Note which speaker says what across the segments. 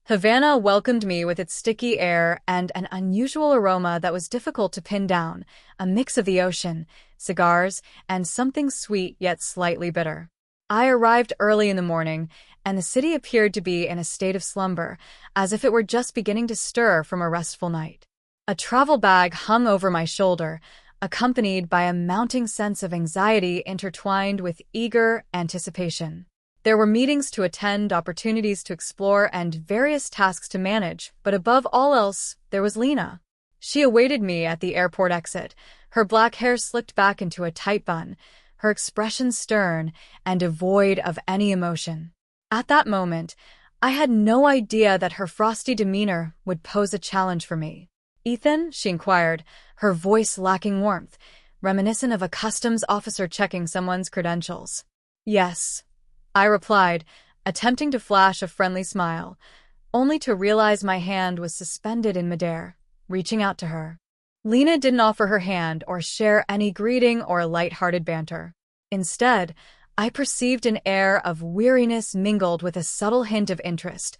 Speaker 1: Havana welcomed me with its sticky air and an unusual aroma that was difficult to pin down, a mix of the ocean, cigars, and something sweet yet slightly bitter. I arrived early in the morning, and the city appeared to be in a state of slumber, as if it were just beginning to stir from a restful night. A travel bag hung over my shoulder, accompanied by a mounting sense of anxiety intertwined with eager anticipation. There were meetings to attend, opportunities to explore, and various tasks to manage, but above all else, there was Lena. She awaited me at the airport exit, her black hair slicked back into a tight bun, her expression stern and devoid of any emotion. At that moment, I had no idea that her frosty demeanor would pose a challenge for me. "Ethan?" she inquired, her voice lacking warmth, reminiscent of a customs officer checking someone's credentials. "Yes," I replied, attempting to flash a friendly smile, only to realize my hand was suspended in midair, reaching out to her. Lena didn't offer her hand or share any greeting or light-hearted banter. Instead, I perceived an air of weariness mingled with a subtle hint of interest,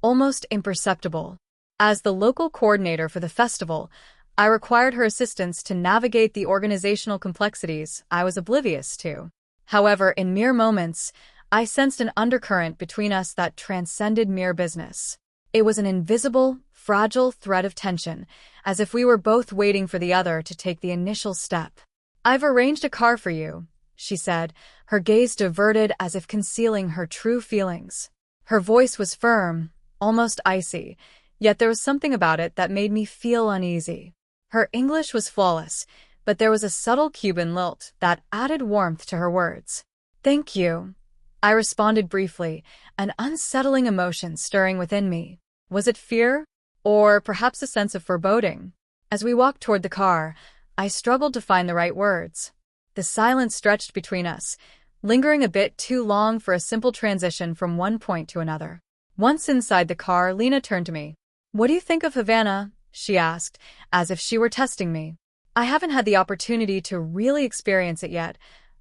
Speaker 1: almost imperceptible. As the local coordinator for the festival, I required her assistance to navigate the organizational complexities I was oblivious to. However, in mere moments, I sensed an undercurrent between us that transcended mere business. It was an invisible, fragile thread of tension, as if we were both waiting for the other to take the initial step. "I've arranged a car for you," she said, her gaze diverted as if concealing her true feelings. Her voice was firm, almost icy, yet there was something about it that made me feel uneasy. Her English was flawless, but there was a subtle Cuban lilt that added warmth to her words. "Thank you," I responded briefly, an unsettling emotion stirring within me. Was it fear? Or perhaps a sense of foreboding? As we walked toward the car, I struggled to find the right words. The silence stretched between us, lingering a bit too long for a simple transition from one point to another. Once inside the car, Lena turned to me. "What do you think of Havana?" she asked, as if she were testing me. "I haven't had the opportunity to really experience it yet,"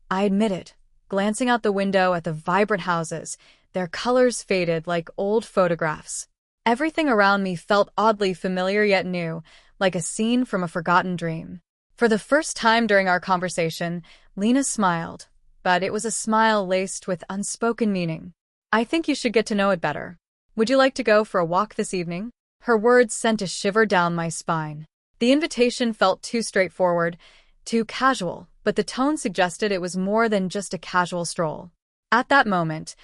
Speaker 1: I admitted, glancing out the window at the vibrant houses, their colors faded like old photographs. Everything around me felt oddly familiar yet new, like a scene from a forgotten dream. For the first time during our conversation, Lena smiled, but it was a smile laced with unspoken meaning. "I think you should get to know it better. Would you like to go for a walk this evening?" Her words sent a shiver down my spine. The invitation felt too straightforward, too casual, but the tone suggested it was more than just a casual stroll. At that moment,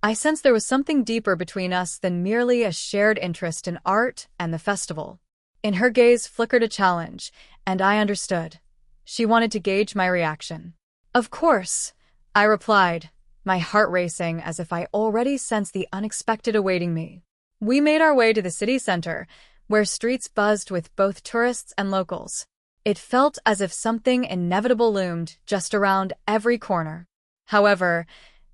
Speaker 1: I sensed there was something deeper between us than merely a shared interest in art and the festival. In her gaze flickered a challenge, and I understood. She wanted to gauge my reaction. "Of course," I replied, my heart racing as if I already sensed the unexpected awaiting me. We made our way to the city center, where streets buzzed with both tourists and locals. It felt as if something inevitable loomed just around every corner. However,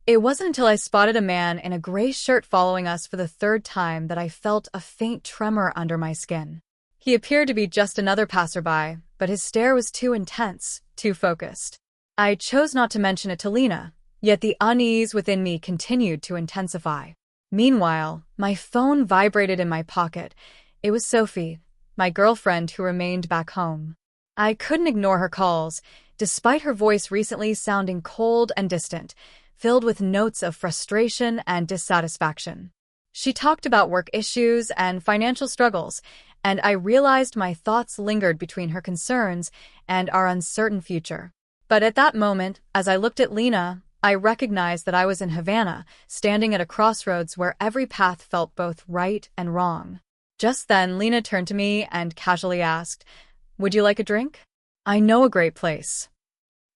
Speaker 1: it wasn't until I spotted a man in a gray shirt following us for the third time that I felt a faint tremor under my skin. He appeared to be just another passerby, but his stare was too intense, too focused. I chose not to mention it to Lena, yet the unease within me continued to intensify. Meanwhile, my phone vibrated in my pocket. It was Sophie, my girlfriend who remained back home. I couldn't ignore her calls, despite her voice recently sounding cold and distant, filled with notes of frustration and dissatisfaction. She talked about work issues and financial struggles, and I realized my thoughts lingered between her concerns and our uncertain future. But at that moment, as I looked at Lena, I recognized that I was in Havana, standing at a crossroads where every path felt both right and wrong. Just then, Lena turned to me and casually asked, "Would you like a drink?" "I know a great place."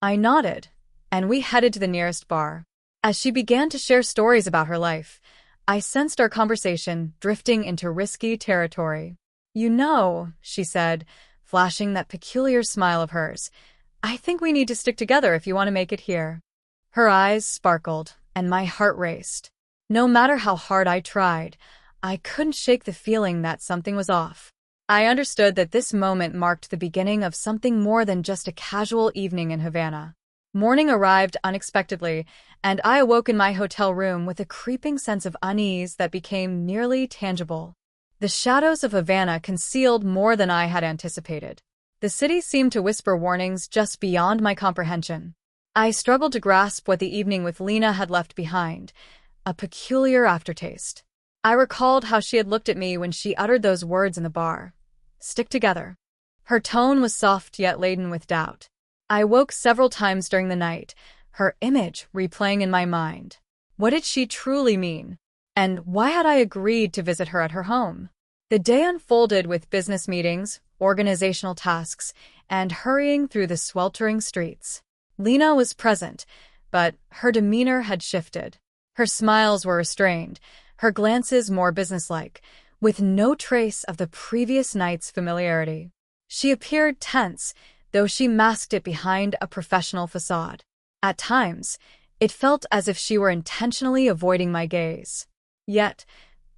Speaker 1: I nodded, and we headed to the nearest bar. As she began to share stories about her life, I sensed our conversation drifting into risky territory. "You know," she said, flashing that peculiar smile of hers, "I think we need to stick together if you want to make it here." Her eyes sparkled, and my heart raced. No matter how hard I tried, I couldn't shake the feeling that something was off. I understood that this moment marked the beginning of something more than just a casual evening in Havana. Morning arrived unexpectedly, and I awoke in my hotel room with a creeping sense of unease that became nearly tangible. The shadows of Havana concealed more than I had anticipated. The city seemed to whisper warnings just beyond my comprehension. I struggled to grasp what the evening with Lena had left behind, a peculiar aftertaste. I recalled how she had looked at me when she uttered those words in the bar. Stick together. Her tone was soft yet laden with doubt. I woke several times during the night, her image replaying in my mind. What did she truly mean? And why had I agreed to visit her at her home? The day unfolded with business meetings, organizational tasks, and hurrying through the sweltering streets. Lena was present, but her demeanor had shifted. Her smiles were restrained, her glances more businesslike, with no trace of the previous night's familiarity. She appeared tense, though she masked it behind a professional facade. At times, it felt as if she were intentionally avoiding my gaze. Yet,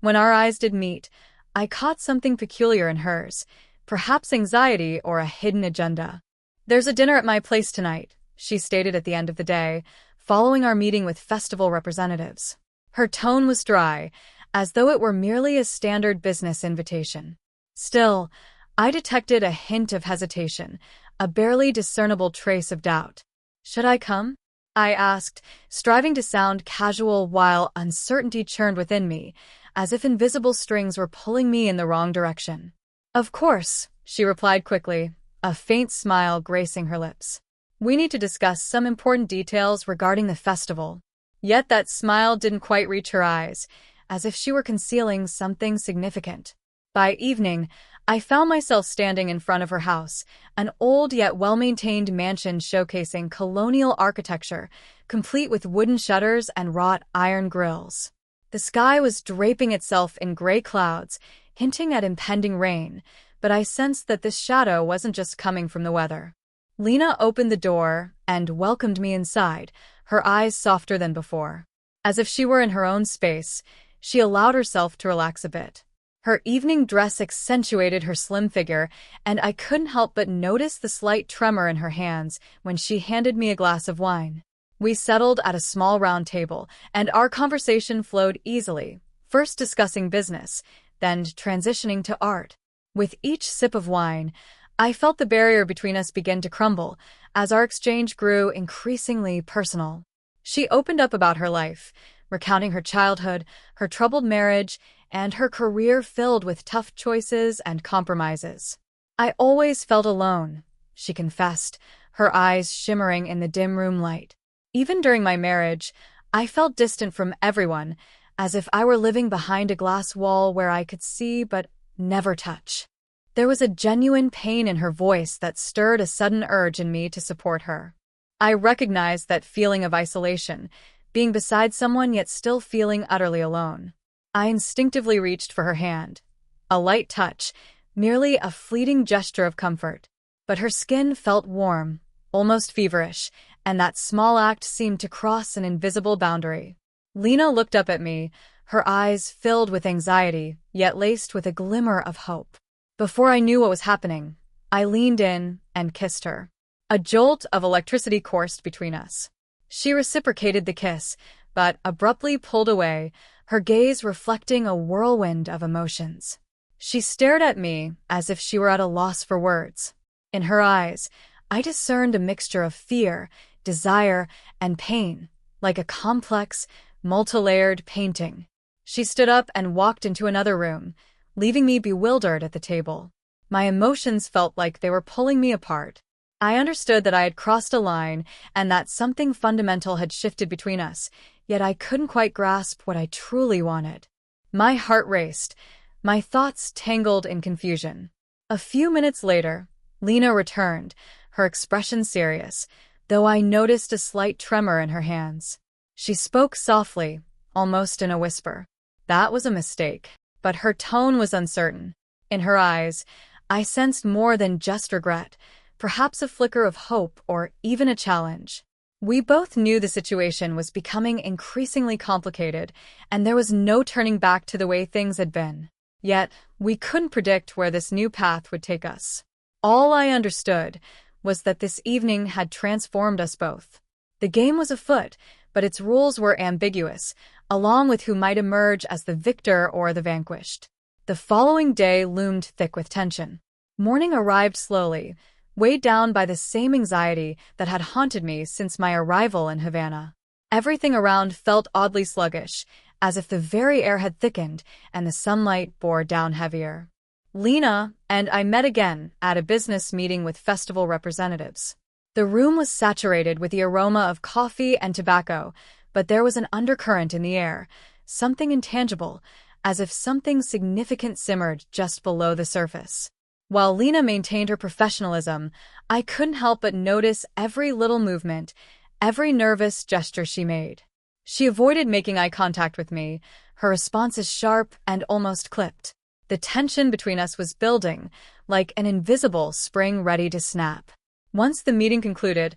Speaker 1: when our eyes did meet, I caught something peculiar in hers, perhaps anxiety or a hidden agenda. "There's a dinner at my place tonight," she stated at the end of the day, following our meeting with festival representatives. Her tone was dry, as though it were merely a standard business invitation. Still, I detected a hint of hesitation, a barely discernible trace of doubt. "Should I come?" I asked, striving to sound casual while uncertainty churned within me, as if invisible strings were pulling me in the wrong direction. "Of course," she replied quickly, a faint smile gracing her lips. "We need to discuss some important details regarding the festival." Yet that smile didn't quite reach her eyes, as if she were concealing something significant. By evening, I found myself standing in front of her house, an old yet well-maintained mansion showcasing colonial architecture, complete with wooden shutters and wrought iron grills. The sky was draping itself in gray clouds, hinting at impending rain, but I sensed that this shadow wasn't just coming from the weather. Lena opened the door and welcomed me inside, her eyes softer than before. As if she were in her own space, she allowed herself to relax a bit. Her evening dress accentuated her slim figure, and I couldn't help but notice the slight tremor in her hands when she handed me a glass of wine. We settled at a small round table, and our conversation flowed easily, first discussing business, then transitioning to art. With each sip of wine, I felt the barrier between us begin to crumble, as our exchange grew increasingly personal. She opened up about her life, recounting her childhood, her troubled marriage, and her career filled with tough choices and compromises. "I always felt alone," she confessed, her eyes shimmering in the dim room light. "Even during my marriage, I felt distant from everyone, as if I were living behind a glass wall where I could see but never touch." There was a genuine pain in her voice that stirred a sudden urge in me to support her. I recognized that feeling of isolation, being beside someone yet still feeling utterly alone. I instinctively reached for her hand. A light touch, merely a fleeting gesture of comfort. But her skin felt warm, almost feverish, and that small act seemed to cross an invisible boundary. Lena looked up at me, her eyes filled with anxiety, yet laced with a glimmer of hope. Before I knew what was happening, I leaned in and kissed her. A jolt of electricity coursed between us. She reciprocated the kiss, but abruptly pulled away, her gaze reflecting a whirlwind of emotions. She stared at me as if she were at a loss for words. In her eyes, I discerned a mixture of fear, desire, and pain, like a complex, multi-layered painting. She stood up and walked into another room, leaving me bewildered at the table. My emotions felt like they were pulling me apart. I understood that I had crossed a line and that something fundamental had shifted between us, yet I couldn't quite grasp what I truly wanted. My heart raced, my thoughts tangled in confusion. A few minutes later, Lena returned, her expression serious, though I noticed a slight tremor in her hands. She spoke softly, almost in a whisper. That was a mistake, but her tone was uncertain. In her eyes, I sensed more than just regret, perhaps a flicker of hope or even a challenge. We both knew the situation was becoming increasingly complicated, and there was no turning back to the way things had been. Yet, we couldn't predict where this new path would take us. All I understood was that this evening had transformed us both. The game was afoot, but its rules were ambiguous, along with who might emerge as the victor or the vanquished. The following day loomed thick with tension. Morning arrived slowly, weighed down by the same anxiety that had haunted me since my arrival in Havana. Everything around felt oddly sluggish, as if the very air had thickened and the sunlight bore down heavier. Lena and I met again at a business meeting with festival representatives. The room was saturated with the aroma of coffee and tobacco, but there was an undercurrent in the air, something intangible, as if something significant simmered just below the surface. While Lena maintained her professionalism, I couldn't help but notice every little movement, every nervous gesture she made. She avoided making eye contact with me, her responses sharp and almost clipped. The tension between us was building, like an invisible spring ready to snap. Once the meeting concluded,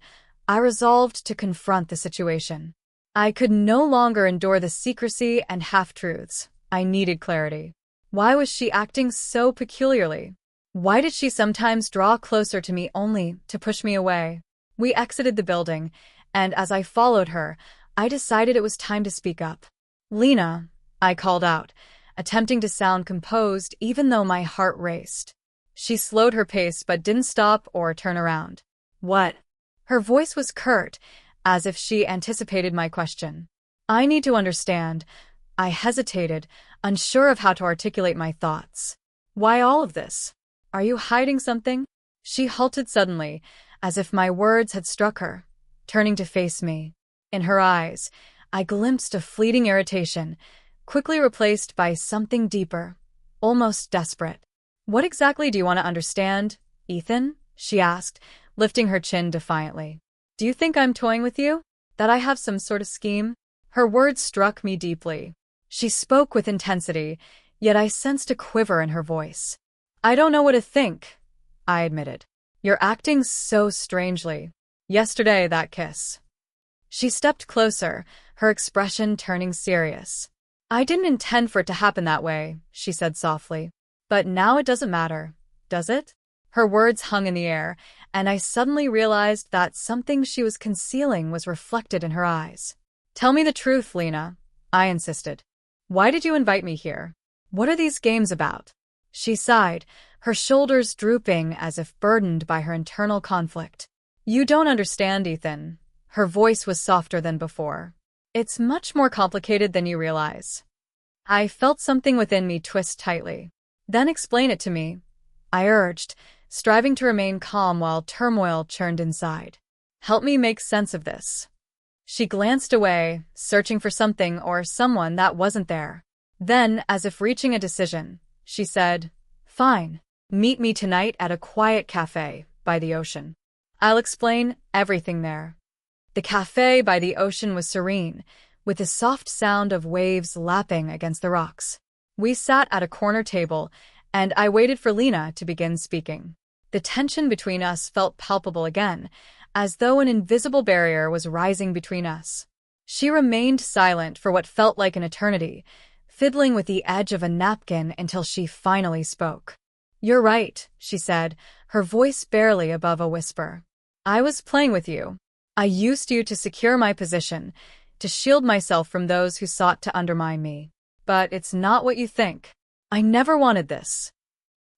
Speaker 1: I resolved to confront the situation. I could no longer endure the secrecy and half-truths. I needed clarity. Why was she acting so peculiarly? Why did she sometimes draw closer to me only to push me away? We exited the building, and as I followed her, I decided it was time to speak up. "Lena," I called out, attempting to sound composed even though my heart raced. She slowed her pace but didn't stop or turn around. "What?" Her voice was curt, as if she anticipated my question. "I need to understand." I hesitated, unsure of how to articulate my thoughts. "Why all of this? Are you hiding something?" She halted suddenly, as if my words had struck her, turning to face me. In her eyes, I glimpsed a fleeting irritation, quickly replaced by something deeper, almost desperate. "What exactly do you want to understand, Ethan?" she asked, lifting her chin defiantly. "Do you think I'm toying with you? That I have some sort of scheme?" Her words struck me deeply. She spoke with intensity, yet I sensed a quiver in her voice. "I don't know what to think," I admitted. "You're acting so strangely. Yesterday, that kiss." She stepped closer, her expression turning serious. "I didn't intend for it to happen that way," she said softly. "But now it doesn't matter, does it?" Her words hung in the air, and I suddenly realized that something she was concealing was reflected in her eyes. "Tell me the truth, Lena," I insisted. "Why did you invite me here? What are these games about?" She sighed, her shoulders drooping as if burdened by her internal conflict. "You don't understand, Ethan." Her voice was softer than before. "It's much more complicated than you realize." I felt something within me twist tightly. "Then explain it to me," I urged, striving to remain calm while turmoil churned inside. "Help me make sense of this." She glanced away, searching for something or someone that wasn't there. Then, as if reaching a decision, she said, "Fine. Meet me tonight at a quiet cafe by the ocean. I'll explain everything there." The cafe by the ocean was serene, with the soft sound of waves lapping against the rocks. We sat at a corner table, and I waited for Lena to begin speaking. The tension between us felt palpable again, as though an invisible barrier was rising between us. She remained silent for what felt like an eternity, fiddling with the edge of a napkin until she finally spoke. "You're right," she said, her voice barely above a whisper. "I was playing with you. I used you to secure my position, to shield myself from those who sought to undermine me. But it's not what you think. I never wanted this."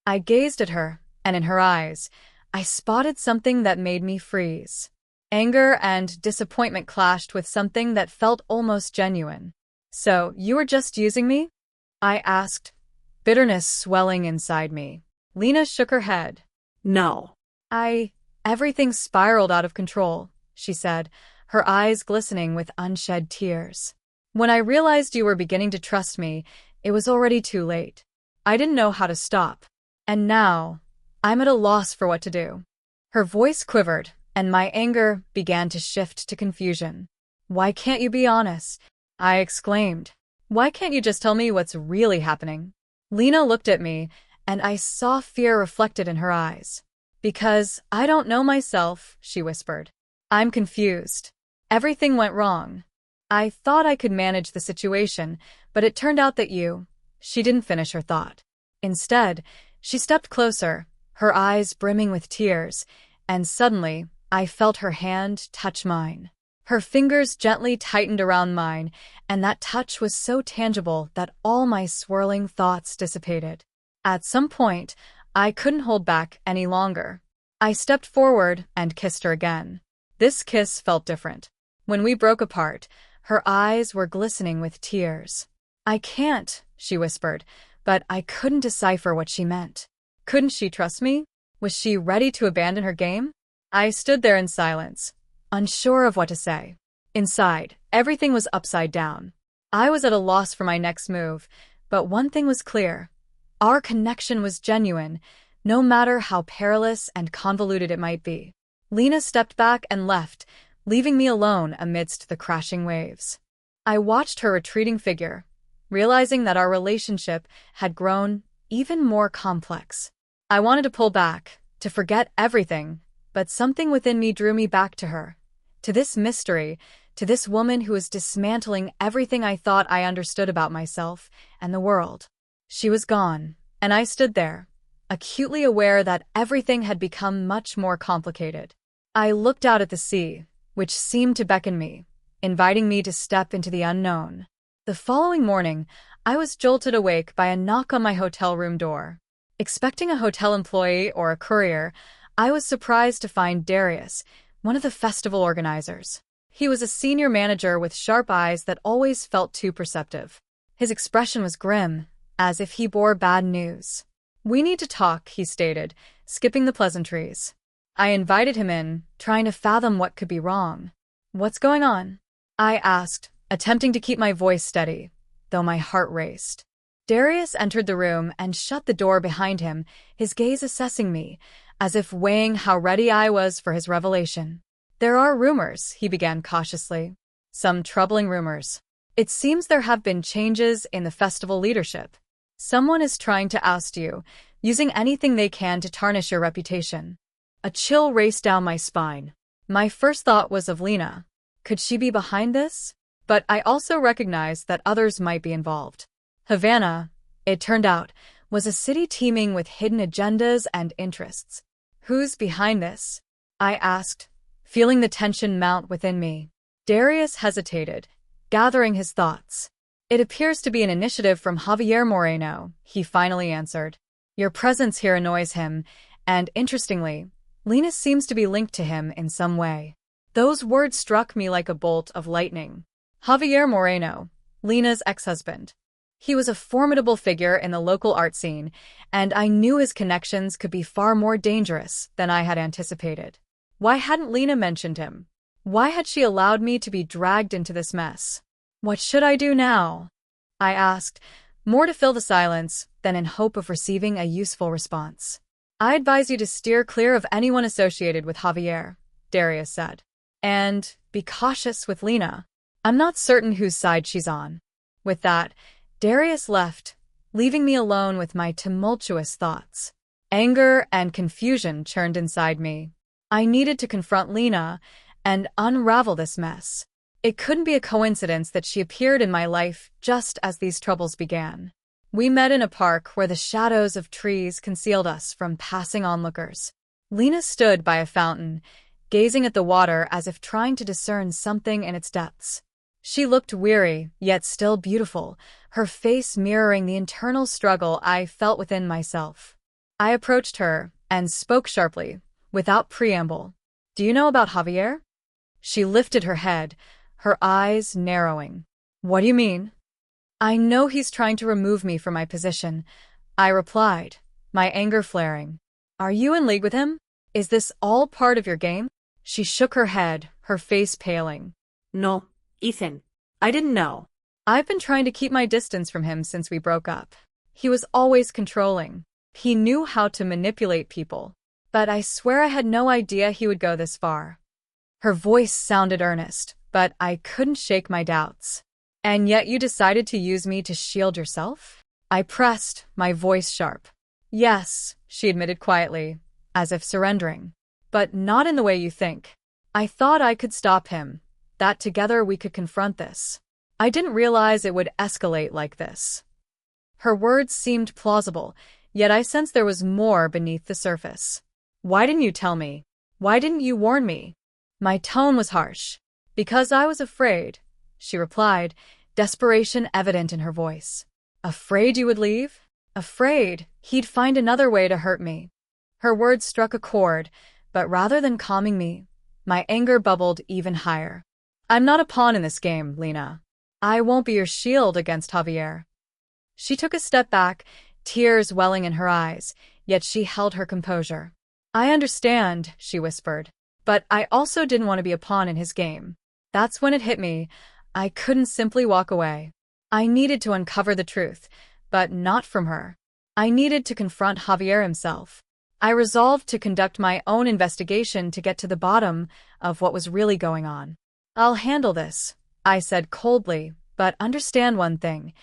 Speaker 1: I gazed at her, and in her eyes, I spotted something that made me freeze. Anger and disappointment clashed with something that felt almost genuine. "So, you were just using me?" I asked, bitterness swelling inside me. Lena shook her head.
Speaker 2: "No."
Speaker 1: Everything spiraled out of control," she said, her eyes glistening with unshed tears. "When I realized you were beginning to trust me, it was already too late. I didn't know how to stop. And now, I'm at a loss for what to do." Her voice quivered, and my anger began to shift to confusion. "Why can't you be honest?" I exclaimed. "Why can't you just tell me what's really happening?" Lena looked at me, and I saw fear reflected in her eyes. "Because I don't know myself," she whispered. "I'm confused. Everything went wrong. I thought I could manage the situation, but it turned out that you—" She didn't finish her thought. Instead, she stepped closer, her eyes brimming with tears, and suddenly, I felt her hand touch mine. Her fingers gently tightened around mine, and that touch was so tangible that all my swirling thoughts dissipated. At some point, I couldn't hold back any longer. I stepped forward and kissed her again. This kiss felt different. When we broke apart, her eyes were glistening with tears. "I can't," she whispered, but I couldn't decipher what she meant. Couldn't she trust me? Was she ready to abandon her game? I stood there in silence, unsure of what to say. Inside, everything was upside down. I was at a loss for my next move, but one thing was clear. Our connection was genuine, no matter how perilous and convoluted it might be. Lena stepped back and left, leaving me alone amidst the crashing waves. I watched her retreating figure, realizing that our relationship had grown even more complex. I wanted to pull back, to forget everything, but something within me drew me back to her, to this mystery, to this woman who was dismantling everything I thought I understood about myself and the world. She was gone, and I stood there, acutely aware that everything had become much more complicated. I looked out at the sea, which seemed to beckon me, inviting me to step into the unknown. The following morning, I was jolted awake by a knock on my hotel room door. Expecting a hotel employee or a courier, I was surprised to find Darius, one of the festival organizers. He was a senior manager with sharp eyes that always felt too perceptive. His expression was grim, as if he bore bad news. "We need to talk," he stated, skipping the pleasantries. I invited him in, trying to fathom what could be wrong. "What's going on?" I asked, attempting to keep my voice steady, though my heart raced. Darius entered the room and shut the door behind him, his gaze assessing me, as if weighing how ready I was for his revelation. "There are rumors," he began cautiously. "Some troubling rumors. It seems there have been changes in the festival leadership. Someone is trying to oust you, using anything they can to tarnish your reputation." A chill raced down my spine. My first thought was of Lena. Could she be behind this? But I also recognized that others might be involved. Havana, it turned out, was a city teeming with hidden agendas and interests. "Who's behind this?" I asked, feeling the tension mount within me. Darius hesitated, gathering his thoughts. "It appears to be an initiative from Javier Moreno," he finally answered. "Your presence here annoys him, and interestingly, Lena seems to be linked to him in some way." Those words struck me like a bolt of lightning. Javier Moreno, Lena's ex-husband. He was a formidable figure in the local art scene, and I knew his connections could be far more dangerous than I had anticipated. Why hadn't Lena mentioned him? Why had she allowed me to be dragged into this mess? "What should I do now?" I asked, more to fill the silence than in hope of receiving a useful response. "I advise you to steer clear of anyone associated with Javier," Darius said. "And be cautious with Lena. I'm not certain whose side she's on." With that, Darius left, leaving me alone with my tumultuous thoughts. Anger and confusion churned inside me. I needed to confront Lena and unravel this mess. It couldn't be a coincidence that she appeared in my life just as these troubles began. We met in a park where the shadows of trees concealed us from passing onlookers. Lena stood by a fountain, gazing at the water as if trying to discern something in its depths. She looked weary, yet still beautiful, her face mirroring the internal struggle I felt within myself. I approached her and spoke sharply, without preamble. "Do you know about Javier?" She lifted her head, her eyes narrowing. "What do you mean?" "I know he's trying to remove me from my position," I replied, my anger flaring. "Are you in league with him? Is this all part of your game?" She shook her head, her face paling.
Speaker 2: "No, Ethan, I didn't know."
Speaker 1: "I've been trying to keep my distance from him since we broke up. He was always controlling. He knew how to manipulate people. But I swear I had no idea he would go this far." Her voice sounded earnest, but I couldn't shake my doubts. "And yet you decided to use me to shield yourself?" I pressed, my voice sharp. "Yes," she admitted quietly, as if surrendering. "But not in the way you think. I thought I could stop him, that together we could confront this. I didn't realize it would escalate like this." Her words seemed plausible, yet I sensed there was more beneath the surface. "Why didn't you tell me? Why didn't you warn me?" My tone was harsh. Because I was afraid, she replied, desperation evident in her voice. Afraid you would leave? Afraid he'd find another way to hurt me. Her words struck a chord, but rather than calming me, my anger bubbled even higher. I'm not a pawn in this game, Lena. I won't be your shield against Javier. She took a step back, tears welling in her eyes, yet she held her composure. I understand, she whispered, but I also didn't want to be a pawn in his game. That's when it hit me. I couldn't simply walk away. I needed to uncover the truth, but not from her. I needed to confront Javier himself. I resolved to conduct my own investigation to get to the bottom of what was really going on. I'll handle this, I said coldly, but understand one thing.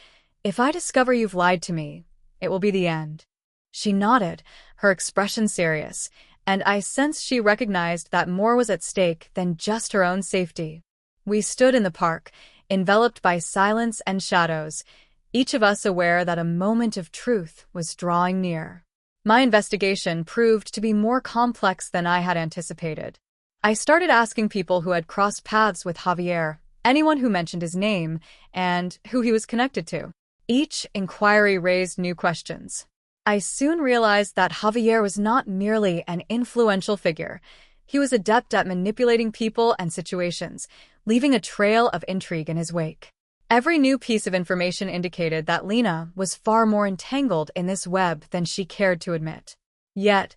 Speaker 1: If I discover you've lied to me, it will be the end. She nodded, her expression serious, and I sensed she recognized that more was at stake than just her own safety. We stood in the park, enveloped by silence and shadows, each of us aware that a moment of truth was drawing near. My investigation proved to be more complex than I had anticipated. I started asking people who had crossed paths with Javier, anyone who mentioned his name, and who he was connected to. Each inquiry raised new questions. I soon realized that Javier was not merely an influential figure. He was adept at manipulating people and situations, leaving a trail of intrigue in his wake. Every new piece of information indicated that Lena was far more entangled in this web than she cared to admit. Yet,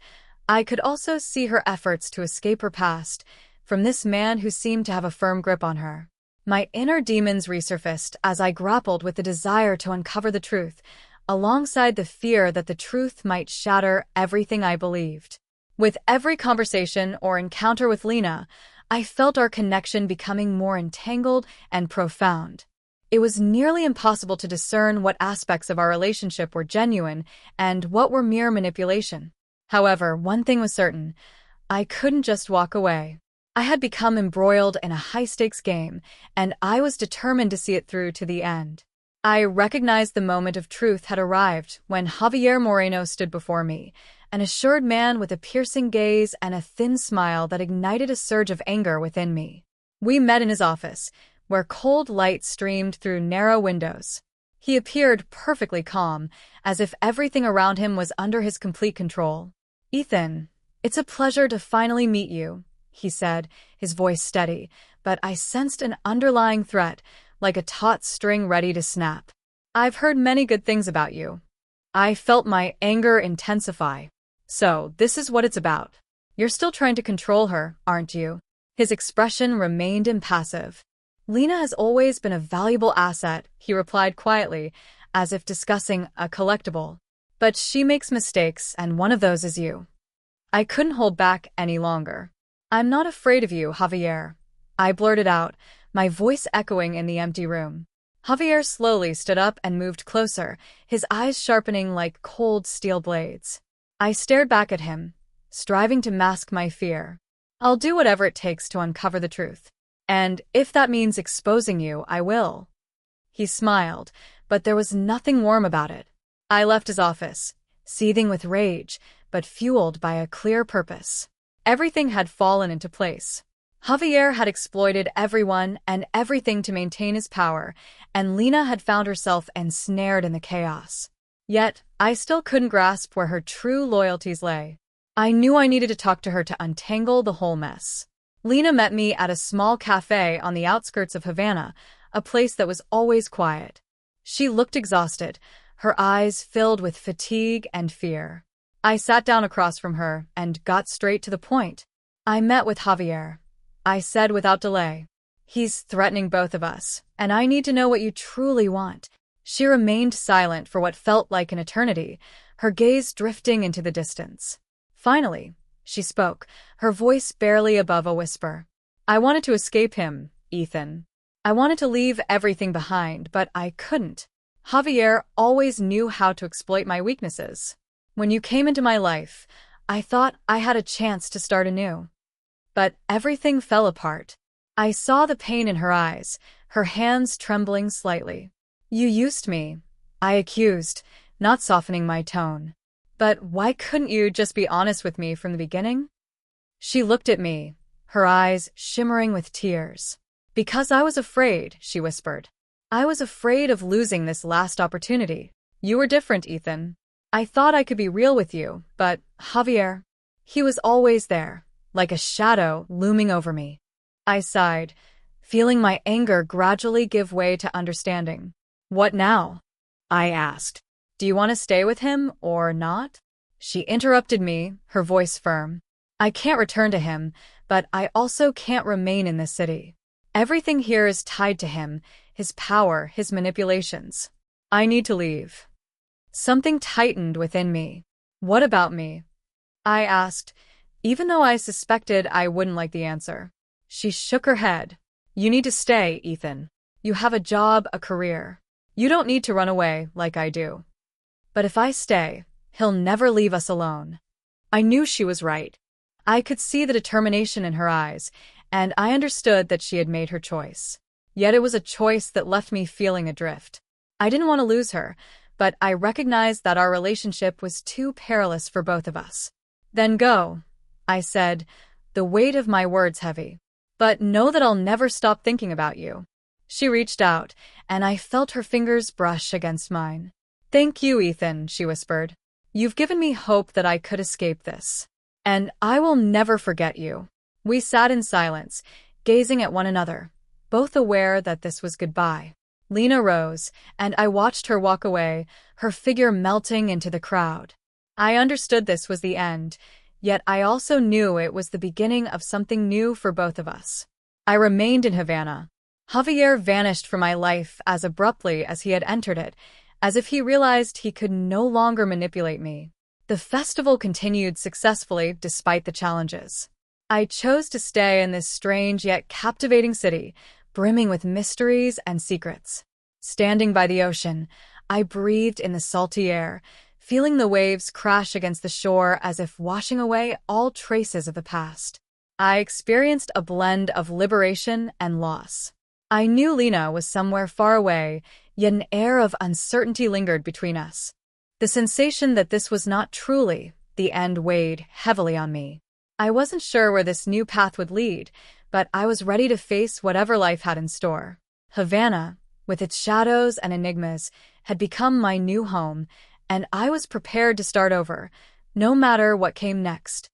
Speaker 1: I could also see her efforts to escape her past from this man who seemed to have a firm grip on her. My inner demons resurfaced as I grappled with the desire to uncover the truth, alongside the fear that the truth might shatter everything I believed. With every conversation or encounter with Lena, I felt our connection becoming more entangled and profound. It was nearly impossible to discern what aspects of our relationship were genuine and what were mere manipulation. However, one thing was certain. I couldn't just walk away. I had become embroiled in a high-stakes game, and I was determined to see it through to the end. I recognized the moment of truth had arrived when Javier Moreno stood before me, an assured man with a piercing gaze and a thin smile that ignited a surge of anger within me. We met in his office, where cold light streamed through narrow windows. He appeared perfectly calm, as if everything around him was under his complete control. Ethan, it's a pleasure to finally meet you, he said, his voice steady, but I sensed an underlying threat, like a taut string ready to snap. I've heard many good things about you. I felt my anger intensify. So, this is what it's about. You're still trying to control her, aren't you? His expression remained impassive. Lena has always been a valuable asset, he replied quietly, as if discussing a collectible. But she makes mistakes, and one of those is you. I couldn't hold back any longer. I'm not afraid of you, Javier. I blurted out, my voice echoing in the empty room. Javier slowly stood up and moved closer, his eyes sharpening like cold steel blades. I stared back at him, striving to mask my fear. I'll do whatever it takes to uncover the truth. And if that means exposing you, I will. He smiled, but there was nothing warm about it. I left his office, seething with rage, but fueled by a clear purpose. Everything had fallen into place. Javier had exploited everyone and everything to maintain his power, and Lena had found herself ensnared in the chaos. Yet, I still couldn't grasp where her true loyalties lay. I knew I needed to talk to her to untangle the whole mess. Lena met me at a small cafe on the outskirts of Havana, a place that was always quiet. She looked exhausted, her eyes filled with fatigue and fear. I sat down across from her and got straight to the point. I met with Javier, I said without delay. He's threatening both of us, and I need to know what you truly want. She remained silent for what felt like an eternity, her gaze drifting into the distance. Finally, she spoke, her voice barely above a whisper. I wanted to escape him, Ethan. I wanted to leave everything behind, but I couldn't. Javier always knew how to exploit my weaknesses. When you came into my life, I thought I had a chance to start anew. But everything fell apart. I saw the pain in her eyes, her hands trembling slightly. You used me, I accused, not softening my tone. But why couldn't you just be honest with me from the beginning? She looked at me, her eyes shimmering with tears. Because I was afraid, she whispered. I was afraid of losing this last opportunity. You were different, Ethan. I thought I could be real with you, but Javier, he was always there, like a shadow looming over me. I sighed, feeling my anger gradually give way to understanding. What now? I asked. Do you want to stay with him or not? She interrupted me, her voice firm. I can't return to him, but I also can't remain in this city. Everything here is tied to him, his power, his manipulations. I need to leave. Something tightened within me. What about me? I asked, even though I suspected I wouldn't like the answer. She shook her head. You need to stay, Ethan. You have a job, a career. You don't need to run away like I do. But if I stay, he'll never leave us alone. I knew she was right. I could see the determination in her eyes, and I understood that she had made her choice. Yet it was a choice that left me feeling adrift. I didn't want to lose her, but I recognized that our relationship was too perilous for both of us. Then go, I said, the weight of my words heavy. But know that I'll never stop thinking about you. She reached out, and I felt her fingers brush against mine. Thank you, Ethan, she whispered. You've given me hope that I could escape this. And I will never forget you. We sat in silence, gazing at one another, both aware that this was goodbye. Lena rose, and I watched her walk away, her figure melting into the crowd. I understood this was the end, yet I also knew it was the beginning of something new for both of us. I remained in Havana. Javier vanished from my life as abruptly as he had entered it, as if he realized he could no longer manipulate me. The festival continued successfully despite the challenges. I chose to stay in this strange yet captivating city, brimming with mysteries and secrets. Standing by the ocean, I breathed in the salty air, feeling the waves crash against the shore as if washing away all traces of the past. I experienced a blend of liberation and loss. I knew Lena was somewhere far away, yet an air of uncertainty lingered between us. The sensation that this was not truly the end weighed heavily on me. I wasn't sure where this new path would lead, but I was ready to face whatever life had in store. Havana, with its shadows and enigmas, had become my new home, and I was prepared to start over, no matter what came next.